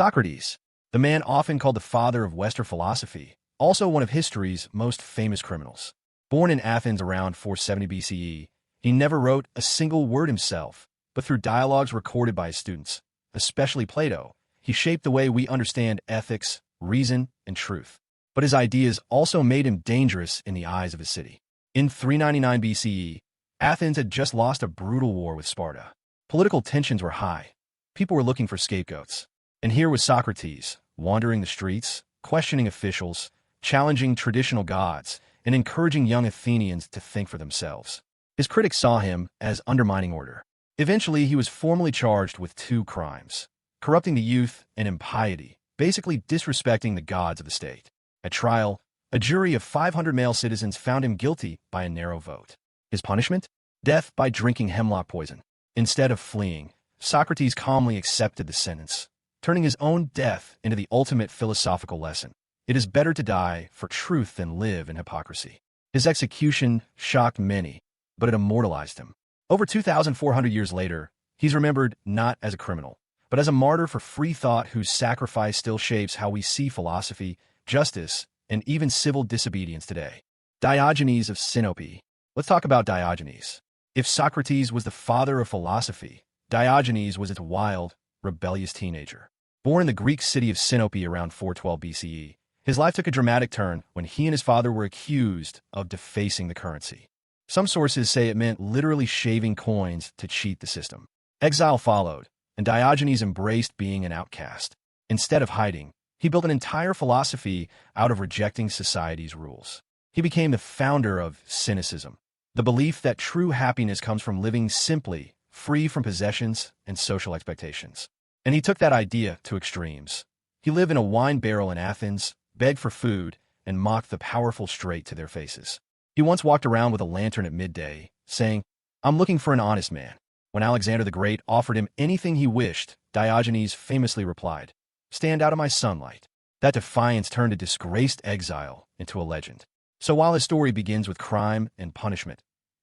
Socrates, the man often called the father of Western philosophy, also one of history's most famous criminals. Born in Athens around 470 BCE, he never wrote a single word himself, but through dialogues recorded by his students, especially Plato, he shaped the way we understand ethics, reason, and truth. But his ideas also made him dangerous in the eyes of his city. In 399 BCE, Athens had just lost a brutal war with Sparta. Political tensions were high. People were looking for scapegoats. And here was Socrates, wandering the streets, questioning officials, challenging traditional gods, and encouraging young Athenians to think for themselves. His critics saw him as undermining order. Eventually, he was formally charged with 2 crimes: corrupting the youth and impiety, basically disrespecting the gods of the state. At trial, a jury of 500 male citizens found him guilty by a narrow vote. His punishment? Death by drinking hemlock poison. Instead of fleeing, Socrates calmly accepted the sentence, turning his own death into the ultimate philosophical lesson. It is better to die for truth than live in hypocrisy. His execution shocked many, but it immortalized him. Over 2,400 years later, he's remembered not as a criminal, but as a martyr for free thought whose sacrifice still shapes how we see philosophy, justice, and even civil disobedience today. Diogenes of Sinope. Let's talk about Diogenes. If Socrates was the father of philosophy, Diogenes was its wild, rebellious teenager. Born in the Greek city of Sinope around 412 BCE, his life took a dramatic turn when he and his father were accused of defacing the currency. Some sources say it meant literally shaving coins to cheat the system. Exile followed, and Diogenes embraced being an outcast. Instead of hiding, he built an entire philosophy out of rejecting society's rules. He became the founder of cynicism, the belief that true happiness comes from living simply, free from possessions and social expectations. And he took that idea to extremes. He lived in a wine barrel in Athens, begged for food, and mocked the powerful straight to their faces. He once walked around with a lantern at midday, saying, "I'm looking for an honest man." When Alexander the Great offered him anything he wished, Diogenes famously replied, "Stand out of my sunlight." That defiance turned a disgraced exile into a legend. So while his story begins with crime and punishment,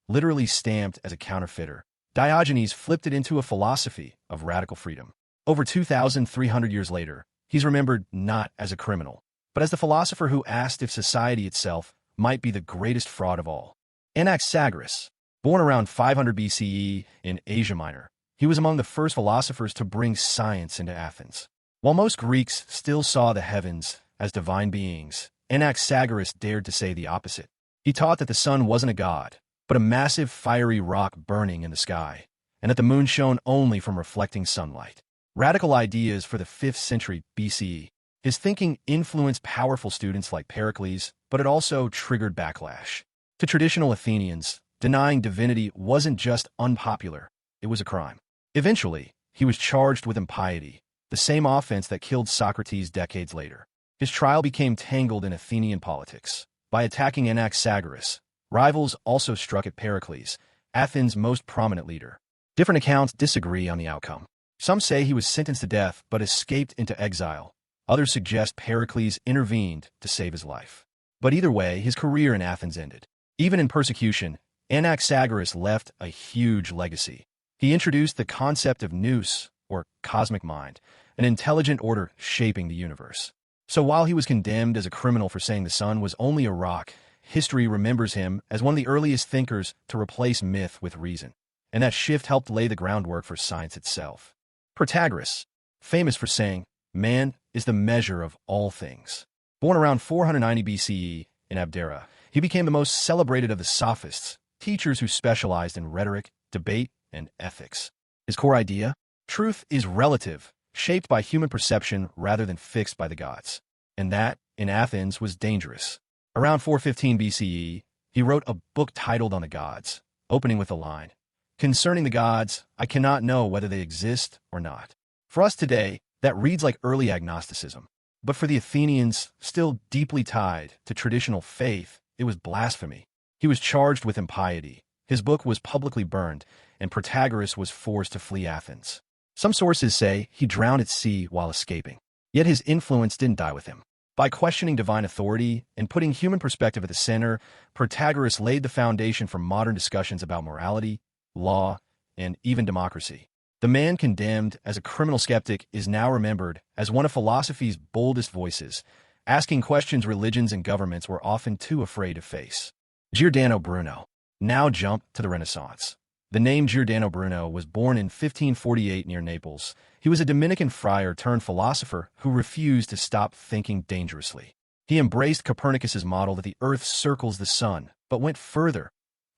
literally stamped as a counterfeiter, Diogenes flipped it into a philosophy of radical freedom. Over 2,300 years later, he's remembered not as a criminal, but as the philosopher who asked if society itself might be the greatest fraud of all. Anaxagoras, born around 500 BCE in Asia Minor, he was among the first philosophers to bring science into Athens. While most Greeks still saw the heavens as divine beings, Anaxagoras dared to say the opposite. He taught that the sun wasn't a god, but a massive fiery rock burning in the sky, and that the moon shone only from reflecting sunlight. Radical ideas for the 5th century BCE. His thinking influenced powerful students like Pericles, but it also triggered backlash. To traditional Athenians, denying divinity wasn't just unpopular, it was a crime. Eventually, he was charged with impiety, the same offense that killed Socrates decades later. His trial became tangled in Athenian politics. By attacking Anaxagoras, rivals also struck at Pericles, Athens' most prominent leader. Different accounts disagree on the outcome. Some say he was sentenced to death but escaped into exile. Others suggest Pericles intervened to save his life. But either way, his career in Athens ended. Even in persecution, Anaxagoras left a huge legacy. He introduced the concept of nous, or cosmic mind, an intelligent order shaping the universe. So while he was condemned as a criminal for saying the sun was only a rock, history remembers him as one of the earliest thinkers to replace myth with reason. And that shift helped lay the groundwork for science itself. Protagoras, famous for saying, "Man is the measure of all things." Born around 490 BCE in Abdera, he became the most celebrated of the sophists, teachers who specialized in rhetoric, debate, and ethics. His core idea? Truth is relative, shaped by human perception rather than fixed by the gods. And that, in Athens, was dangerous. Around 415 BCE, he wrote a book titled On the Gods, opening with the line, "Concerning the gods, I cannot know whether they exist or not." For us today, that reads like early agnosticism. But for the Athenians, still deeply tied to traditional faith, it was blasphemy. He was charged with impiety. His book was publicly burned, and Protagoras was forced to flee Athens. Some sources say he drowned at sea while escaping. Yet his influence didn't die with him. By questioning divine authority and putting human perspective at the center, Protagoras laid the foundation for modern discussions about morality, law, and even democracy. The man condemned as a criminal skeptic is now remembered as one of philosophy's boldest voices, asking questions religions and governments were often too afraid to face. Giordano Bruno. Now jump to the Renaissance. The name Giordano Bruno was born in 1548 near Naples. He was a Dominican friar turned philosopher who refused to stop thinking dangerously. He embraced Copernicus's model that the Earth circles the sun, but went further,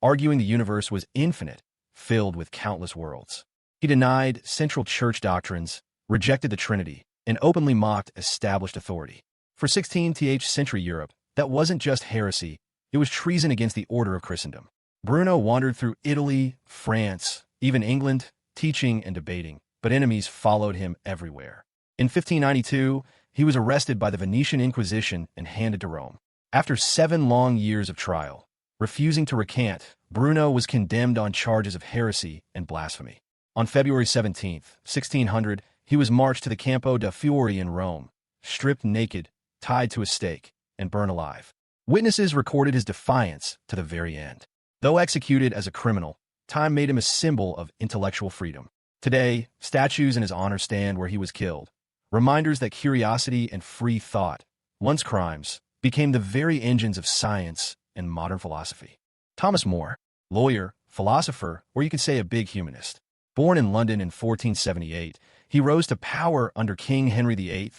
arguing the universe was infinite, filled with countless worlds. He denied central church doctrines, rejected the Trinity, and openly mocked established authority. For 16th century Europe, that wasn't just heresy, it was treason against the order of Christendom. Bruno wandered through Italy, France, even England, teaching and debating, but enemies followed him everywhere. In 1592, he was arrested by the Venetian Inquisition and handed to Rome. After 7 long years of trial, refusing to recant, Bruno was condemned on charges of heresy and blasphemy. On February 17, 1600, he was marched to the Campo de' Fiori in Rome, stripped naked, tied to a stake, and burned alive. Witnesses recorded his defiance to the very end. Though executed as a criminal, time made him a symbol of intellectual freedom. Today, statues in his honor stand where he was killed, reminders that curiosity and free thought, once crimes, became the very engines of science and modern philosophy. Thomas More, lawyer, philosopher, or you could say a big humanist. Born in London in 1478, he rose to power under King Henry VIII,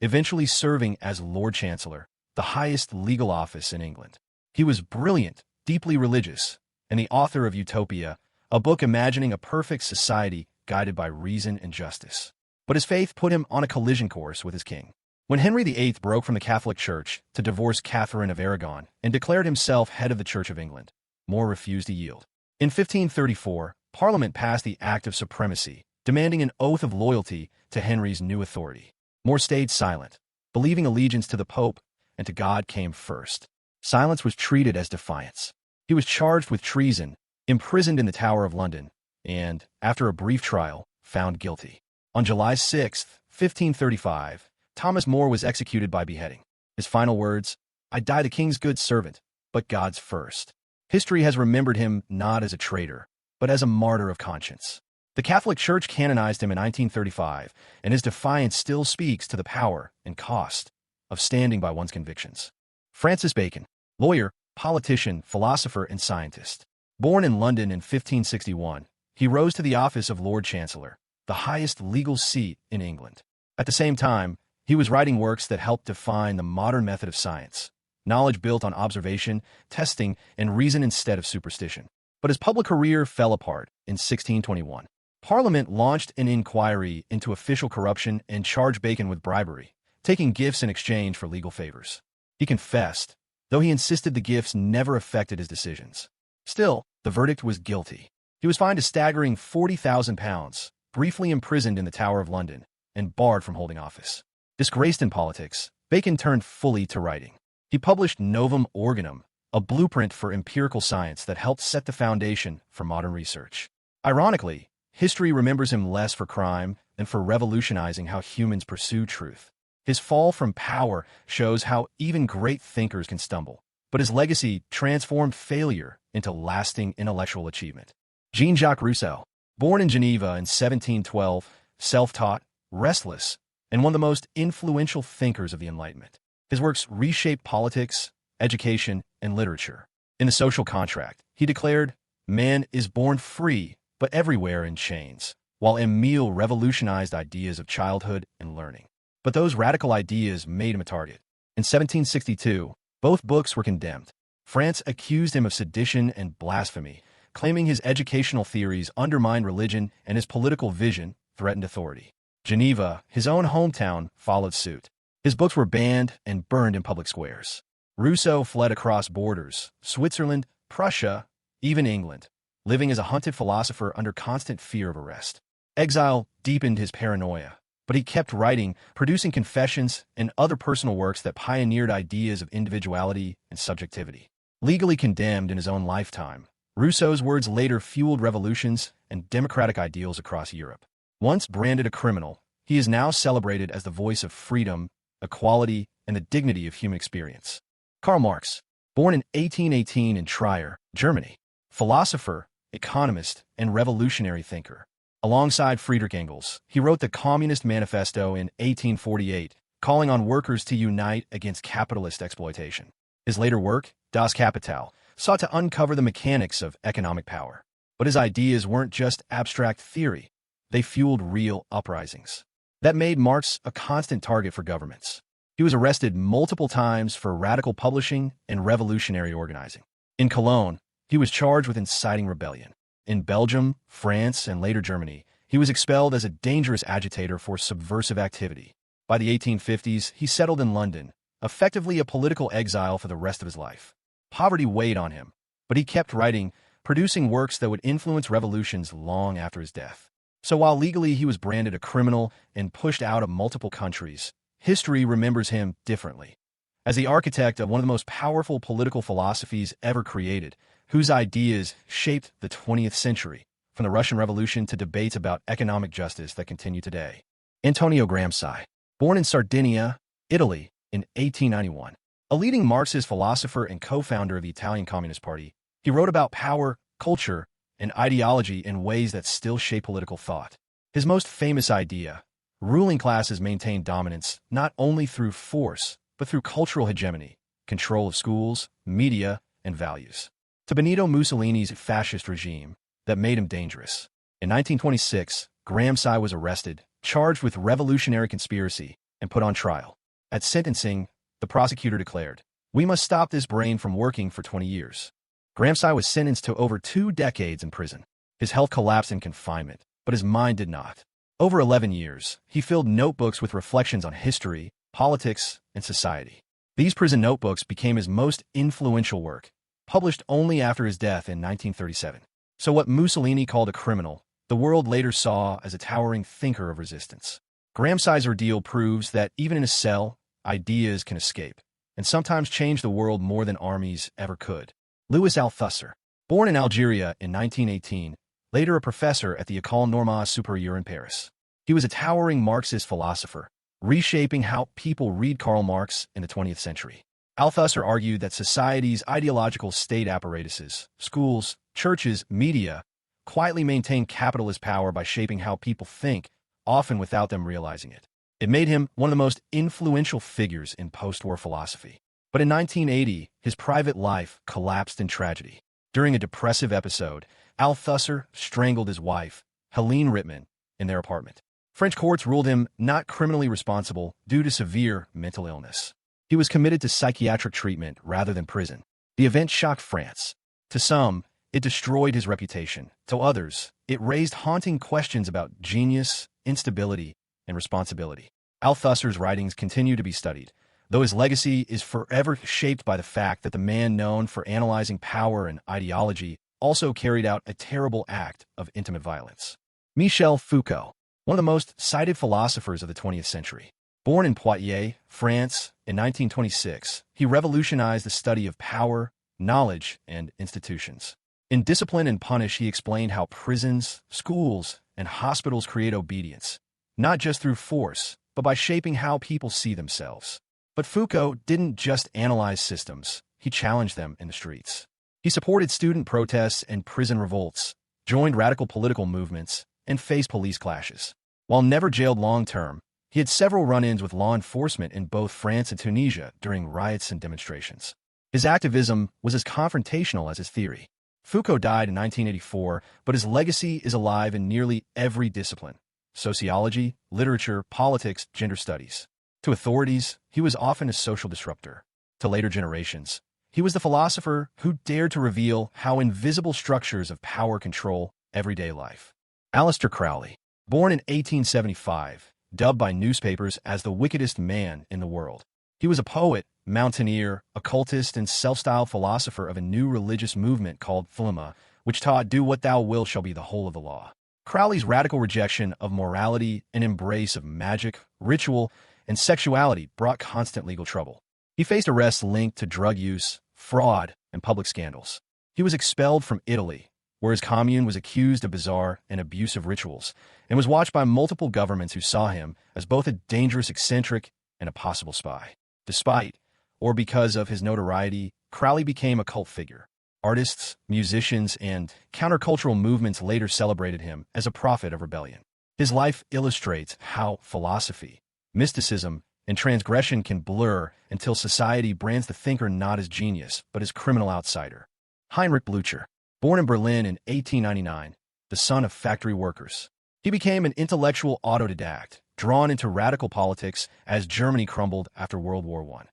eventually serving as Lord Chancellor, the highest legal office in England. He was brilliant, deeply religious, and the author of Utopia, a book imagining a perfect society guided by reason and justice. But his faith put him on a collision course with his king. When Henry VIII broke from the Catholic Church to divorce Catherine of Aragon and declared himself head of the Church of England, More refused to yield. In 1534, Parliament passed the Act of Supremacy, demanding an oath of loyalty to Henry's new authority. More stayed silent, believing allegiance to the Pope and to God came first. Silence was treated as defiance. He was charged with treason, imprisoned in the Tower of London, and, after a brief trial, found guilty. On July 6, 1535, Thomas More was executed by beheading. His final words, "I die the king's good servant, but God's first." History has remembered him not as a traitor, but as a martyr of conscience. The Catholic Church canonized him in 1935, and his defiance still speaks to the power and cost of standing by one's convictions. Francis Bacon, lawyer, politician, philosopher, and scientist. Born in London in 1561, he rose to the office of Lord Chancellor, the highest legal seat in England. At the same time, he was writing works that helped define the modern method of science, knowledge built on observation, testing, and reason instead of superstition. But his public career fell apart in 1621. Parliament launched an inquiry into official corruption and charged Bacon with bribery, taking gifts in exchange for legal favors. He confessed, though he insisted the gifts never affected his decisions. Still, the verdict was guilty. He was fined a staggering £40,000, briefly imprisoned in the Tower of London, and barred from holding office. Disgraced in politics, Bacon turned fully to writing. He published Novum Organum, a blueprint for empirical science that helped set the foundation for modern research. Ironically, history remembers him less for crime than for revolutionizing how humans pursue truth. His fall from power shows how even great thinkers can stumble, but his legacy transformed failure into lasting intellectual achievement. Jean-Jacques Rousseau, born in Geneva in 1712, self-taught, restless, and one of the most influential thinkers of the Enlightenment. His works reshaped politics, education, and literature. In The Social Contract, he declared, "Man is born free, but everywhere in chains," while Emile revolutionized ideas of childhood and learning. But those radical ideas made him a target. In 1762, both books were condemned. France accused him of sedition and blasphemy, claiming his educational theories undermined religion and his political vision threatened authority. Geneva, his own hometown, followed suit. His books were banned and burned in public squares. Rousseau fled across borders, Switzerland, Prussia, even England, living as a hunted philosopher under constant fear of arrest. Exile deepened his paranoia, but he kept writing, producing confessions and other personal works that pioneered ideas of individuality and subjectivity. Legally condemned in his own lifetime, Rousseau's words later fueled revolutions and democratic ideals across Europe. Once branded a criminal, he is now celebrated as the voice of freedom, equality, and the dignity of human experience. Karl Marx, born in 1818 in Trier, Germany, philosopher, economist, and revolutionary thinker. Alongside Friedrich Engels, he wrote the Communist Manifesto in 1848, calling on workers to unite against capitalist exploitation. His later work, Das Kapital, sought to uncover the mechanics of economic power. But his ideas weren't just abstract theory. They fueled real uprisings that made Marx a constant target for governments. He was arrested multiple times for radical publishing and revolutionary organizing. In Cologne, he was charged with inciting rebellion. In Belgium, France, and later Germany, he was expelled as a dangerous agitator for subversive activity. By the 1850s, he settled in London, effectively a political exile for the rest of his life. Poverty weighed on him, but he kept writing, producing works that would influence revolutions long after his death. So while legally he was branded a criminal and pushed out of multiple countries, history remembers him differently. As the architect of one of the most powerful political philosophies ever created, whose ideas shaped the 20th century, from the Russian Revolution to debates about economic justice that continue today. Antonio Gramsci, born in Sardinia, Italy, in 1891. A leading Marxist philosopher and co-founder of the Italian Communist Party, he wrote about power, culture, and ideology in ways that still shape political thought. His most famous idea, ruling classes maintain dominance not only through force, but through cultural hegemony, control of schools, media, and values. To Benito Mussolini's fascist regime that made him dangerous. In 1926, Gramsci was arrested, charged with revolutionary conspiracy, and put on trial. At sentencing, the prosecutor declared, "We must stop this brain from working for 20 years. Gramsci was sentenced to over 2 decades in prison. His health collapsed in confinement, but his mind did not. Over 11 years, he filled notebooks with reflections on history, politics, and society. These prison notebooks became his most influential work, published only after his death in 1937. So what Mussolini called a criminal, the world later saw as a towering thinker of resistance. Gramsci's ordeal proves that even in a cell, ideas can escape, and sometimes change the world more than armies ever could. Louis Althusser, born in Algeria in 1918, later a professor at the École Normale Supérieure in Paris. He was a towering Marxist philosopher, reshaping how people read Karl Marx in the 20th century. Althusser argued that society's ideological state apparatuses, schools, churches, media, quietly maintain capitalist power by shaping how people think, often without them realizing it. It made him one of the most influential figures in post-war philosophy. But in 1980, his private life collapsed in tragedy. During a depressive episode, Althusser strangled his wife, Helene Rittmann, in their apartment. French courts ruled him not criminally responsible due to severe mental illness. He was committed to psychiatric treatment rather than prison. The event shocked France. To some, it destroyed his reputation. To others, it raised haunting questions about genius, instability, and responsibility. Althusser's writings continue to be studied, though his legacy is forever shaped by the fact that the man known for analyzing power and ideology also carried out a terrible act of intimate violence. Michel Foucault, one of the most cited philosophers of the 20th century. Born in Poitiers, France, in 1926, he revolutionized the study of power, knowledge, and institutions. In Discipline and Punish, he explained how prisons, schools, and hospitals create obedience, not just through force, but by shaping how people see themselves. But Foucault didn't just analyze systems, he challenged them in the streets. He supported student protests and prison revolts, joined radical political movements, and faced police clashes. While never jailed long-term, he had several run-ins with law enforcement in both France and Tunisia during riots and demonstrations. His activism was as confrontational as his theory. Foucault died in 1984, but his legacy is alive in nearly every discipline: sociology, literature, politics, gender studies. To authorities, he was often a social disruptor. To later generations, he was the philosopher who dared to reveal how invisible structures of power control everyday life. Aleister Crowley, born in 1875, dubbed by newspapers as the wickedest man in the world. He was a poet, mountaineer, occultist, and self-styled philosopher of a new religious movement called Philosopher, which taught, "Do what thou wilt shall be the whole of the law." Crowley's radical rejection of morality and embrace of magic, ritual, and sexuality brought constant legal trouble. He faced arrests linked to drug use, fraud, and public scandals. He was expelled from Italy, where his commune was accused of bizarre and abusive rituals, and was watched by multiple governments who saw him as both a dangerous eccentric and a possible spy. Despite, or because of his notoriety, Crowley became a cult figure. Artists, musicians, and countercultural movements later celebrated him as a prophet of rebellion. His life illustrates how philosophy, mysticism, and transgression can blur until society brands the thinker not as genius, but as criminal outsider. Heinrich Blucher, born in Berlin in 1899, the son of factory workers. He became an intellectual autodidact, drawn into radical politics as Germany crumbled after World War I.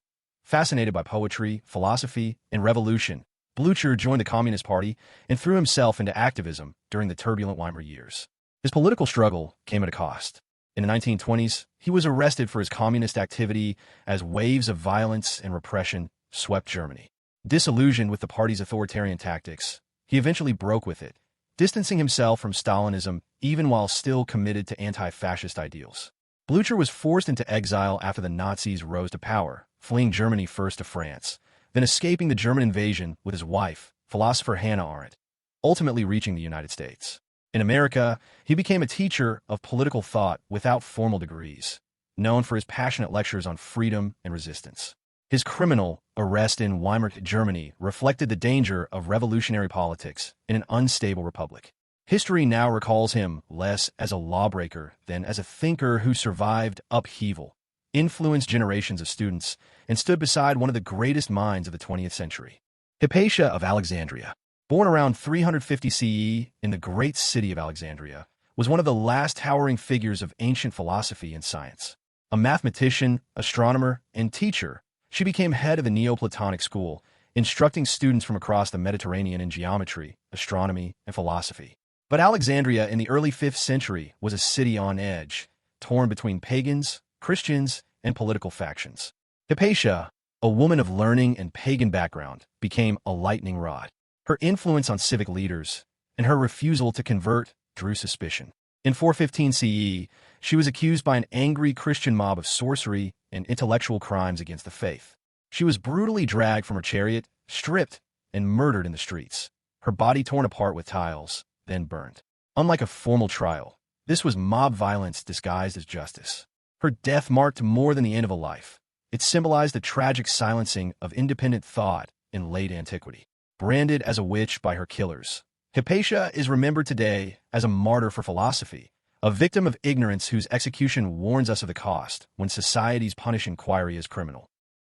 Fascinated by poetry, philosophy, and revolution, Blucher joined the Communist Party and threw himself into activism during the turbulent Weimar years. His political struggle came at a cost. In the 1920s, he was arrested for his communist activity as waves of violence and repression swept Germany. Disillusioned with the party's authoritarian tactics, he eventually broke with it, distancing himself from Stalinism even while still committed to anti-fascist ideals. Blucher was forced into exile after the Nazis rose to power, fleeing Germany first to France, then escaping the German invasion with his wife, philosopher Hannah Arendt, ultimately reaching the United States. In America, he became a teacher of political thought without formal degrees, known for his passionate lectures on freedom and resistance. His criminal arrest in Weimar Germany reflected the danger of revolutionary politics in an unstable republic. History now recalls him less as a lawbreaker than as a thinker who survived upheaval, influenced generations of students, and stood beside one of the greatest minds of the 20th century. Hypatia of Alexandria, born around 350 CE in the great city of Alexandria, was one of the last towering figures of ancient philosophy and science. A mathematician, astronomer, and teacher, she became head of the Neoplatonic school, instructing students from across the Mediterranean in geometry, astronomy, and philosophy. But Alexandria in the early 5th century was a city on edge, torn between pagans, Christians, and political factions. Hypatia, a woman of learning and pagan background, became a lightning rod. Her influence on civic leaders and her refusal to convert drew suspicion. In 415 CE, she was accused by an angry Christian mob of sorcery and intellectual crimes against the faith. She was brutally dragged from her chariot, stripped, and murdered in the streets, her body torn apart with tiles, then burned. Unlike a formal trial, this was mob violence disguised as justice. Her death marked more than the end of a life. It symbolized the tragic silencing of independent thought in late antiquity. Branded as a witch by her killers, Hypatia is remembered today as a martyr for philosophy, a victim of ignorance whose execution warns us of the cost when societies punish inquiry as criminal.